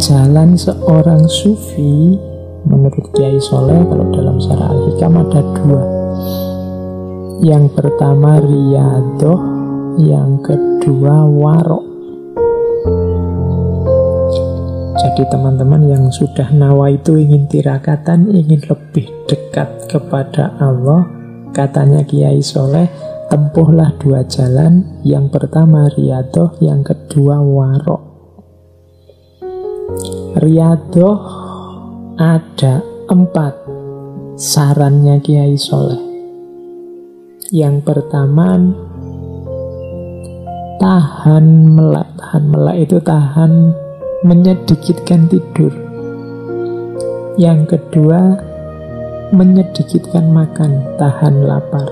jalan seorang sufi menurut Kiai Soleh, kalau dalam Syarah Al-Hikam ada dua. Yang pertama riyadhah, yang kedua warok. Jadi teman-teman yang sudah nawa itu ingin tirakatan, ingin lebih dekat kepada Allah, katanya Kiai Soleh, tempuhlah dua jalan. Yang pertama riyadhah, yang kedua warok. Riyadhah ada 4 sarannya Kiai Soleh. Yang pertama, tahan melek. Tahan melek itu tahan menyedikitkan tidur. Yang kedua, menyedikitkan makan, tahan lapar.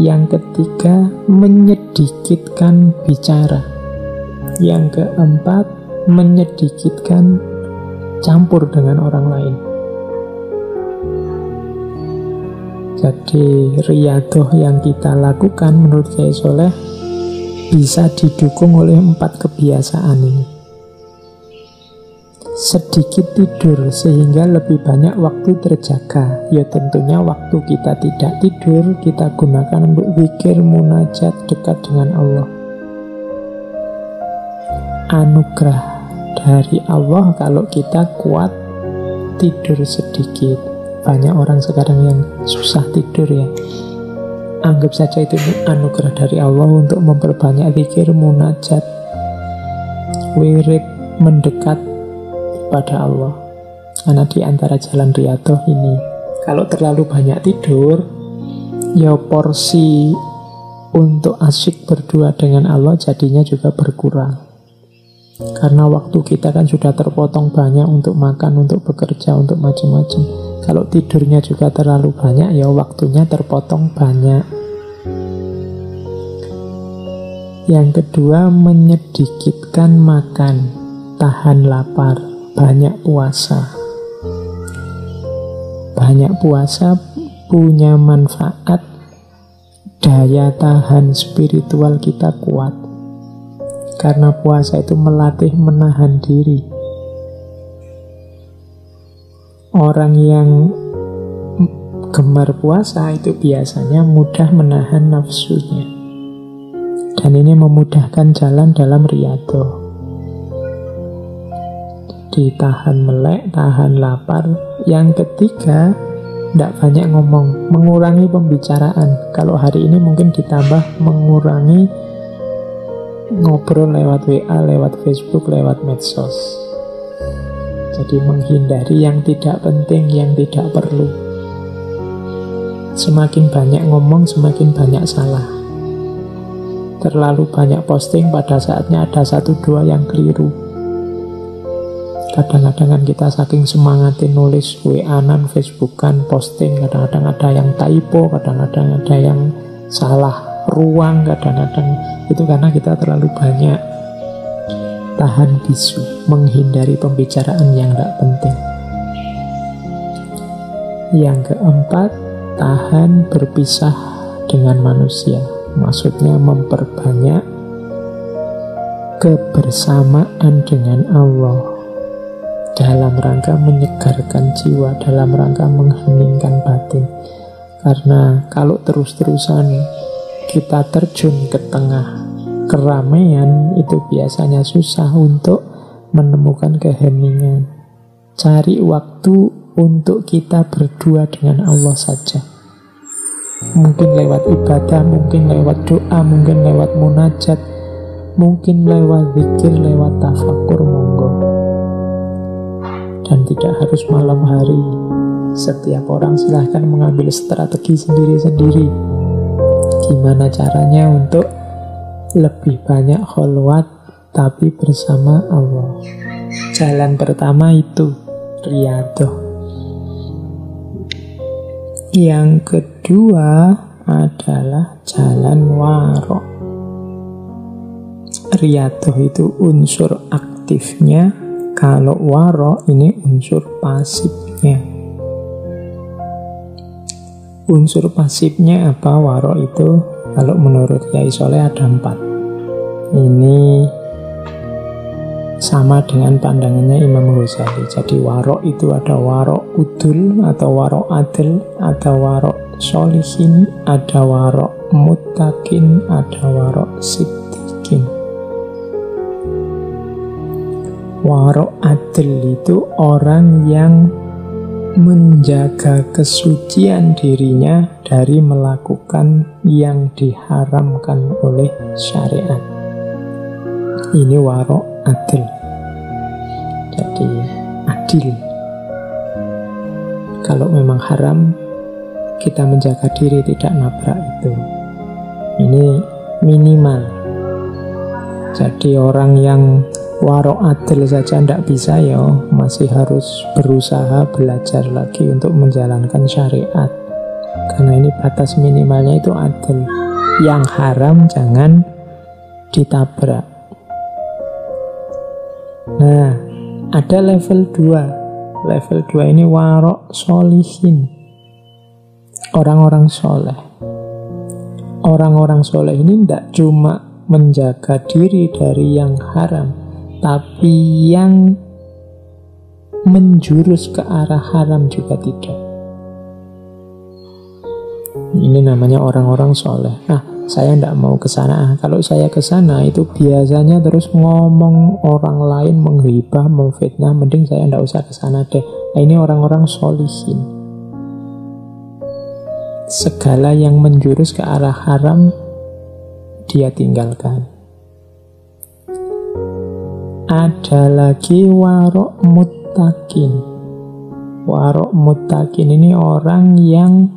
Yang ketiga, menyedikitkan bicara. Yang keempat, menyedikitkan campur dengan orang lain. Jadi riyadhah yang kita lakukan menurut Kiai Soleh bisa didukung oleh 4 kebiasaan ini. Sedikit tidur sehingga lebih banyak waktu terjaga. Ya tentunya waktu kita tidak tidur kita gunakan untuk zikir, munajat, dekat dengan Allah. Anugerah dari Allah kalau kita kuat tidur sedikit. Banyak orang sekarang yang susah tidur ya. Anggap saja itu anugerah dari Allah untuk memperbanyak zikir, munajat, wirid, mendekat pada Allah. Karena di antara jalan riyadhah ini, kalau terlalu banyak tidur, ya porsi untuk asyik berdua dengan Allah jadinya juga berkurang. Karena waktu kita kan sudah terpotong banyak untuk makan, untuk bekerja, untuk macam-macam. Kalau tidurnya juga terlalu banyak, ya waktunya terpotong banyak. Yang kedua, menyedikitkan makan, tahan lapar, banyak puasa. Banyak puasa punya manfaat, daya tahan spiritual kita kuat. Karena puasa itu melatih menahan diri. Orang yang gemar puasa itu biasanya mudah menahan nafsunya. Dan ini memudahkan jalan dalam riyadhah. Ditahan melek, tahan lapar. Yang ketiga, tidak banyak ngomong, mengurangi pembicaraan. Kalau hari ini mungkin ditambah mengurangi ngobrol lewat WA, lewat Facebook, lewat medsos. Jadi menghindari yang tidak penting, yang tidak perlu. Semakin banyak ngomong, semakin banyak salah. Terlalu banyak posting, pada saatnya ada 1-2 yang keliru. Kadang-kadang kan kita saking semangatin nulis WA-an, Facebook-an, posting, kadang-kadang ada yang typo, kadang-kadang ada yang salah ruang, kadang-kadang itu karena kita terlalu banyak tahan bisu, menghindari pembicaraan yang tidak penting. Yang keempat, tahan berpisah dengan manusia. Maksudnya memperbanyak kebersamaan dengan Allah dalam rangka menyegarkan jiwa, dalam rangka mengheningkan batin. Karena kalau terus-terusan kita terjun ke tengah keramaian, itu biasanya susah untuk menemukan keheningan. Cari waktu untuk kita berdua dengan Allah saja. Mungkin lewat ibadah, mungkin lewat doa, mungkin lewat munajat, mungkin lewat zikir, lewat tafakur, monggo. Dan tidak harus malam hari. Setiap orang silahkan mengambil strategi sendiri-sendiri. Gimana caranya untuk lebih banyak kholwat tapi bersama Allah. Jalan pertama itu riyadhah. Yang kedua adalah jalan warok. Riyadhah itu unsur aktifnya, kalau warok ini unsur pasifnya. Unsur pasifnya apa warok itu? Kalau menurut Kiai Soleh ada 4. Ini sama dengan pandangannya Imam Ghazali. Jadi warok itu ada warok udul atau warok adil, ada warok solihin, ada warok muttaqin, ada warok siddiqin. Warok adil itu orang yang menjaga kesucian dirinya dari melakukan yang diharamkan oleh syariat. Ini warok adil. Jadi adil. Kalau memang haram, kita menjaga diri tidak nabrak itu. Ini minimal. Jadi orang yang warok adil saja tidak bisa, ya masih harus berusaha belajar lagi untuk menjalankan syariat. Karena ini batas minimalnya itu adil. Yang haram jangan ditabrak. Nah, ada level 2. Level 2 ini warok solihin. Orang-orang soleh. Orang-orang soleh ini tidak cuma menjaga diri dari yang haram, tapi yang menjurus ke arah haram juga tidak. Ini namanya orang-orang soleh. Saya tidak mau ke sana. Kalau saya ke sana itu biasanya terus ngomong orang lain, menghibah, memfitnah. Mending saya tidak usah ke sana deh. Ini orang-orang solihin. Segala yang menjurus ke arah haram dia tinggalkan. Ada lagi warok muttaqin. Warok muttaqin ini orang yang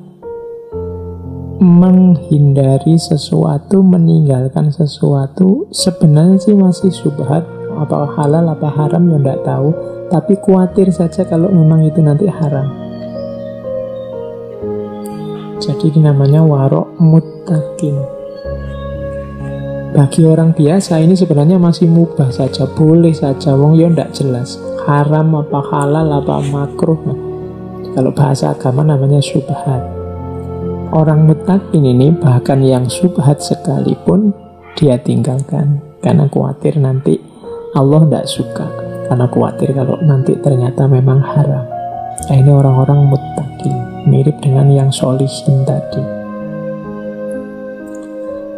menghindari sesuatu, meninggalkan sesuatu. Sebenarnya sih masih syubhat, apa halal apa haram ya tidak tahu, tapi khawatir saja kalau memang itu nanti haram. Jadi ini namanya warok muttaqin. Bagi orang biasa ini sebenarnya masih mubah saja, boleh saja, wong ya tidak jelas haram apa halal apa makruh. Kalau bahasa agama namanya syubhat. Orang muttaqin ini bahkan yang syubhat sekalipun dia tinggalkan, karena khawatir nanti Allah tidak suka, karena khawatir kalau nanti ternyata memang haram. Ini orang-orang muttaqin, mirip dengan yang solihin tadi.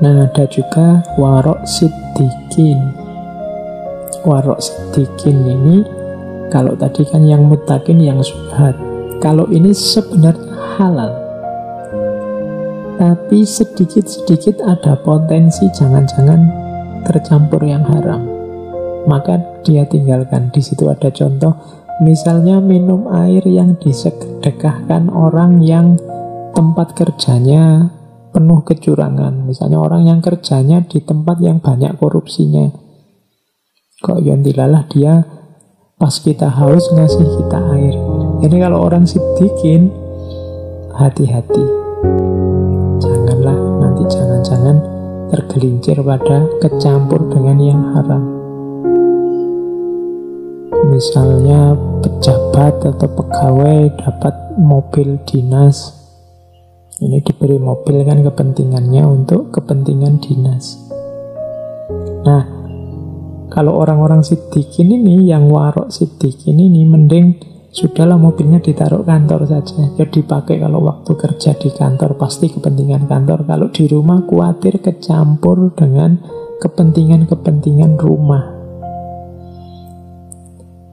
Nah, ada juga warok siddiqin. Warok siddiqin ini, kalau tadi kan yang muttaqin yang syubhat, kalau ini sebenarnya halal, tapi sedikit-sedikit ada potensi jangan-jangan tercampur yang haram, maka dia tinggalkan. Di situ ada contoh, misalnya minum air yang disedekahkan orang yang tempat kerjanya penuh kecurangan. Misalnya orang yang kerjanya di tempat yang banyak korupsinya, kok yontilalah dia pas kita haus ngasih kita air. Jadi kalau orang siddiqin, hati-hati. Janganlah nanti jangan-jangan tergelincir pada kecampur dengan yang haram. Misalnya pejabat atau pegawai dapat mobil dinas. Ini diberi mobil kan kepentingannya untuk kepentingan dinas. Nah, kalau orang-orang siddiqin ini, yang warok siddiqin ini, mending sudahlah mobilnya ditaruh kantor saja. Ya dipakai kalau waktu kerja di kantor, pasti kepentingan kantor. Kalau di rumah khawatir kecampur dengan kepentingan-kepentingan rumah.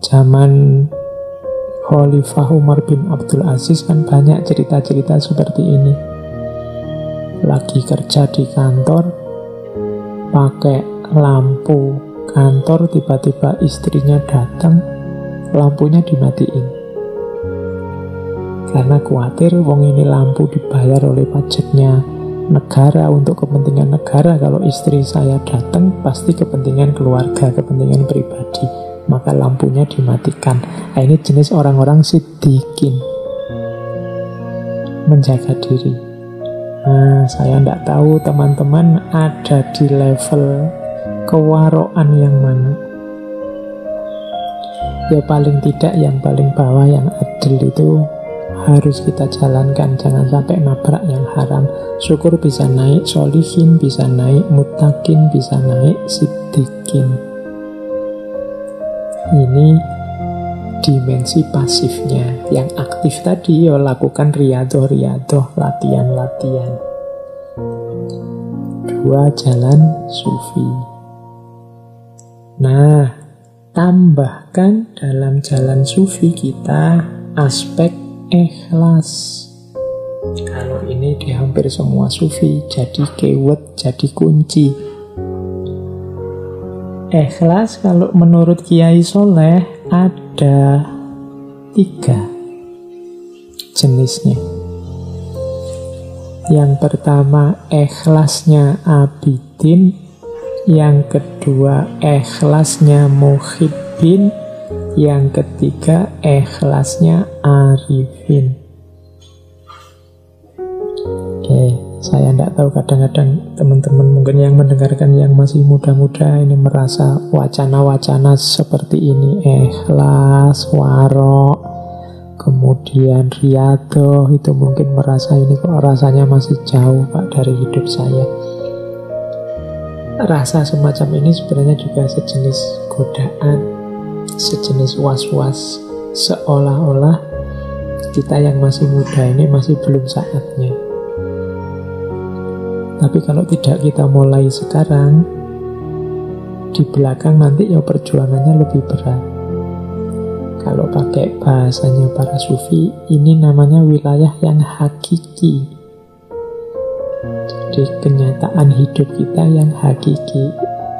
Zaman Khalifah Umar bin Abdul Aziz kan banyak cerita-cerita seperti ini. Lagi kerja di kantor, pakai lampu kantor, tiba-tiba istrinya datang, lampunya dimatiin. Karena khawatir wong ini lampu dibayar oleh pajaknya negara, untuk kepentingan negara. Kalau istri saya datang pasti kepentingan keluarga, kepentingan pribadi, maka lampunya dimatikan. Nah, ini jenis orang-orang siddiqin, menjaga diri. Nah, saya tidak tahu teman-teman ada di level kewaroan yang mana. Ya paling tidak yang paling bawah, yang adil itu harus kita jalankan. Jangan sampai nabrak yang haram. Syukur bisa naik solihin, bisa naik muttaqin, bisa naik siddiqin. Ini dimensi pasifnya. Yang aktif tadi ya lakukan riyadhah, latihan-latihan. 2. Jalan sufi. Nah, tambahkan dalam jalan sufi kita aspek ikhlas. Kalau ini di hampir semua sufi jadi keyword, jadi kunci. Ikhlas kalau menurut Kiai Soleh ada 3 jenisnya. Yang pertama ikhlasnya abidin, yang kedua ikhlasnya muhibbin, yang ketiga ikhlasnya arifin. Oke, saya tidak tahu, kadang-kadang teman-teman mungkin yang mendengarkan yang masih muda-muda ini merasa wacana-wacana seperti ini, ikhlas, warok, kemudian riyadhah, itu mungkin merasa ini kok rasanya masih jauh Pak dari hidup saya. Rasa semacam ini sebenarnya juga sejenis godaan, sejenis was-was, seolah-olah kita yang masih muda ini masih belum saatnya. Tapi kalau tidak kita mulai sekarang, di belakang nanti ya perjuangannya lebih berat. Kalau pakai bahasanya para sufi, ini namanya wilayah yang hakiki. Jadi kenyataan hidup kita yang hakiki,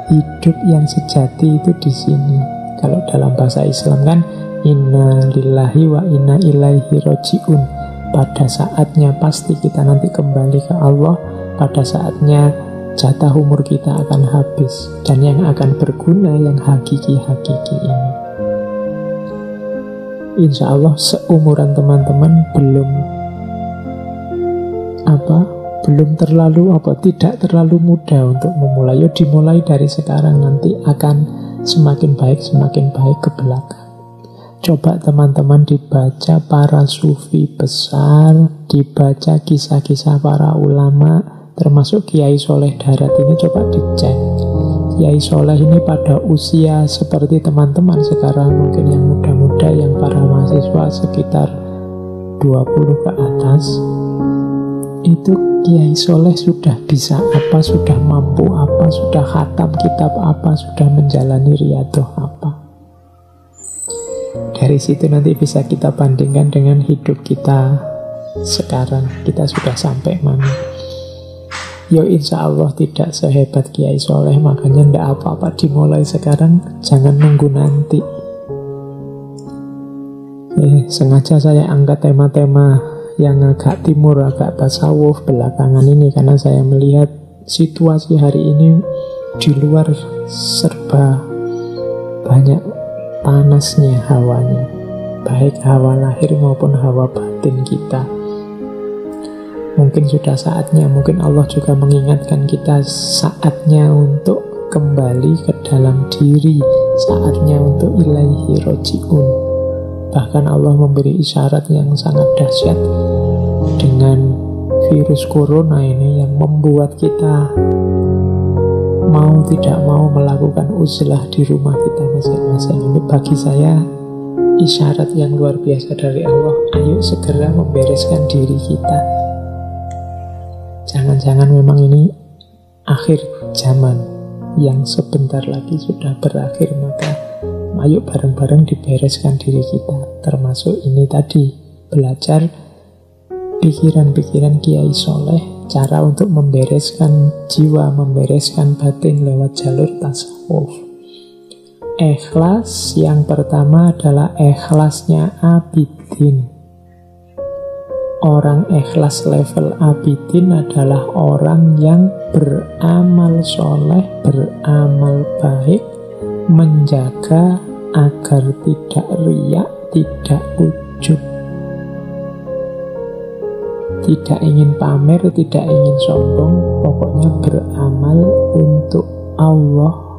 hidup yang sejati itu di sini. Kalau dalam bahasa Islam kan inna lillahi wa inna ilaihi roji'un. Pada saatnya pasti kita nanti kembali ke Allah. Pada saatnya jatah umur kita akan habis, dan yang akan berguna yang hakiki-hakiki ini. Insya Allah seumuran teman-teman tidak terlalu mudah untuk memulai. Yo dimulai dari sekarang, nanti akan semakin baik ke belakang. Coba teman-teman dibaca para sufi besar, dibaca kisah-kisah para ulama, termasuk Kiai Soleh Darat ini coba dicek. Kiai Soleh ini pada usia seperti teman-teman sekarang, mungkin yang muda-muda, yang para mahasiswa sekitar 20 ke atas, itu Kiai Soleh sudah bisa apa, sudah mampu apa, sudah khatam kitab apa, sudah menjalani riyadhah apa. Dari situ nanti bisa kita bandingkan dengan hidup kita sekarang, kita sudah sampai mana. Yo insya Allah tidak sehebat Kiai Soleh, makanya ndak apa-apa dimulai sekarang, jangan nunggu nanti. Sengaja saya angkat tema-tema yang agak timur, agak tasawuf belakangan ini, karena saya melihat situasi hari ini di luar serba banyak panasnya hawanya, baik hawa lahir maupun hawa batin kita. Mungkin sudah saatnya, mungkin Allah juga mengingatkan kita, saatnya untuk kembali ke dalam diri, saatnya untuk ilaihi roji'un. Bahkan Allah memberi isyarat yang sangat dahsyat dengan virus corona ini yang membuat kita mau tidak mau melakukan uzlah di rumah kita masing-masing. Ini bagi saya isyarat yang luar biasa dari Allah. Ayo segera membereskan diri kita. Jangan-jangan memang ini akhir zaman yang sebentar lagi sudah berakhir, maka ayo bareng-bareng dibereskan diri kita. Termasuk ini tadi, belajar pikiran-pikiran Kiai Soleh, cara untuk membereskan jiwa, membereskan batin lewat jalur tasawuf. Ikhlas yang pertama adalah ikhlasnya abidin. Orang ikhlas level abidin adalah orang yang beramal soleh, beramal baik, menjaga agar tidak riya, tidak ujub, tidak ingin pamer, tidak ingin sombong, pokoknya beramal untuk Allah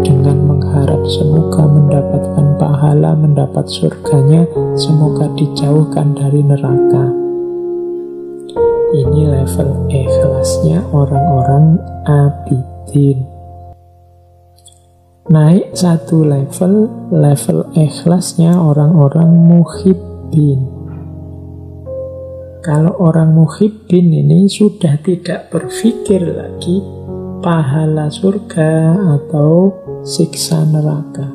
dengan mengharap semoga mendapatkan pahala, mendapat surganya, semoga dijauhkan dari neraka. Ini level ikhlasnya orang-orang abidin. naik satu level, level ikhlasnya orang-orang muhibbin. Kalau orang muhibbin ini sudah tidak berpikir lagi pahala surga atau siksa neraka.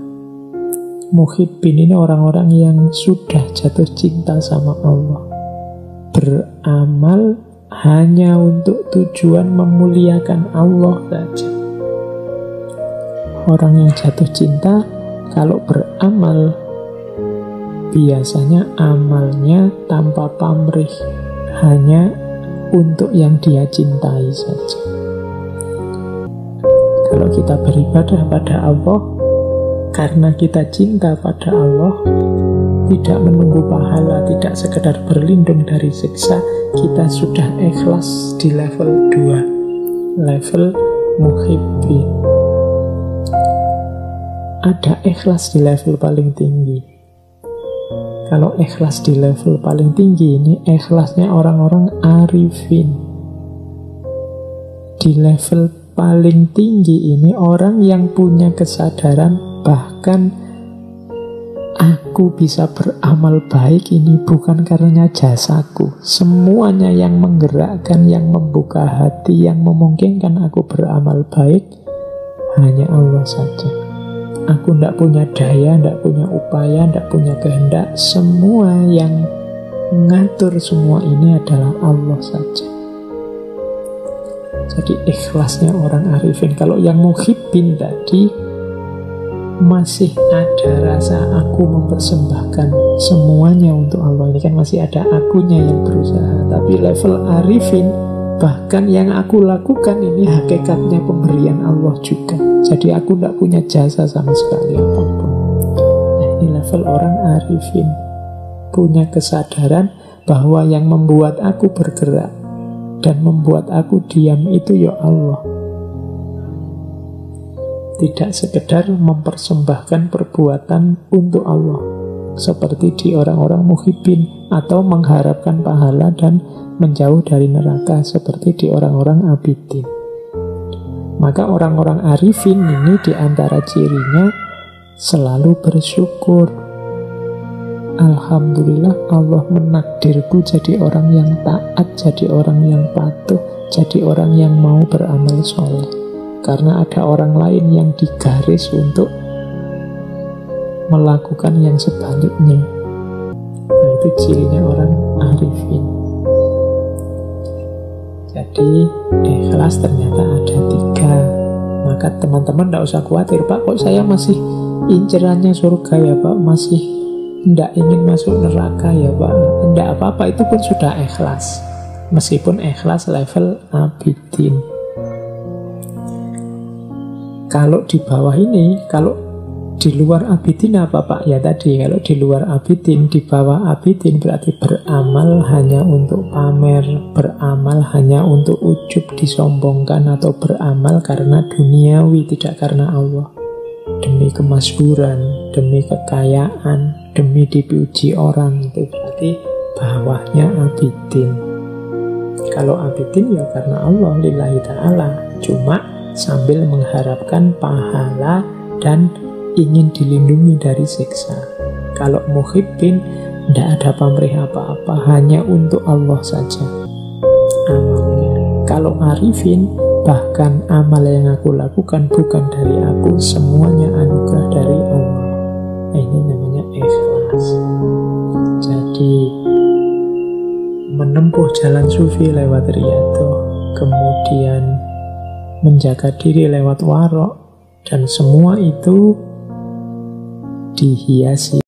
Muhibbin ini orang-orang yang sudah jatuh cinta sama Allah, beramal hanya untuk tujuan memuliakan Allah saja. Orang yang jatuh cinta kalau beramal biasanya amalnya tanpa pamrih, hanya untuk yang dia cintai saja. Kalau kita beribadah pada Allah karena kita cinta pada Allah, tidak menunggu pahala, tidak sekedar berlindung dari siksa, kita sudah ikhlas di level 2, level muhibbin. Ada ikhlas di level paling tinggi. Kalau ikhlas di level paling tinggi ini ikhlasnya orang-orang arifin. Di level paling tinggi ini orang yang punya kesadaran bahkan aku bisa beramal baik ini bukan karena jasaku. Semuanya yang menggerakkan, yang membuka hati, yang memungkinkan aku beramal baik hanya Allah saja. Aku tidak punya daya, tidak punya upaya, tidak punya kehendak. Semua yang mengatur semua ini adalah Allah saja. Jadi ikhlasnya orang arifin. Kalau yang muhibbin tadi masih ada rasa aku mempersembahkan semuanya untuk Allah. Ini kan masih ada akunya yang berusaha. Tapi level arifin, bahkan yang aku lakukan ini hakikatnya pemberian Allah juga. Jadi aku tidak punya jasa sama sekali apapun. Nah, ini level orang arifin, punya kesadaran bahwa yang membuat aku bergerak dan membuat aku diam itu ya Allah. Tidak sekedar mempersembahkan perbuatan untuk Allah seperti di orang-orang muhibbin, atau mengharapkan pahala dan menjauh dari neraka seperti di orang-orang abidin. Maka orang-orang arifin ini diantara cirinya selalu bersyukur. Alhamdulillah Allah menakdirku jadi orang yang taat, jadi orang yang patuh, jadi orang yang mau beramal soleh. Karena ada orang lain yang digaris untuk melakukan yang sebaliknya. Nah, itu cirinya orang arifin. Jadi ikhlas ternyata ada 3. Maka teman-teman tidak usah khawatir, Pak, kok saya masih incerannya surga ya Pak, masih tidak ingin masuk neraka ya Pak. Tidak apa-apa, itu pun sudah ikhlas. Meskipun ikhlas level abidin. Kalau di bawah ini, kalau di luar abidin apa Pak? Ya tadi, kalau di luar abidin, di bawah abidin berarti beramal hanya untuk pamer, beramal hanya untuk ujub, disombongkan, atau beramal karena duniawi, tidak karena Allah. Demi kemasyhuran, demi kekayaan, demi dipuji orang, itu berarti bawahnya abidin. Kalau abidin ya karena Allah, lillahi ta'ala, cuma sambil mengharapkan pahala dan ingin dilindungi dari siksa. Kalau muhibbin, tidak ada pamrih apa-apa, hanya untuk Allah saja amalnya. Kalau arifin, bahkan amal yang aku lakukan bukan dari aku, semuanya anugerah dari Allah. Nah, ini namanya ikhlas. Jadi menempuh jalan sufi lewat riyadhah, kemudian menjaga diri lewat warok, dan semua itu dihiasi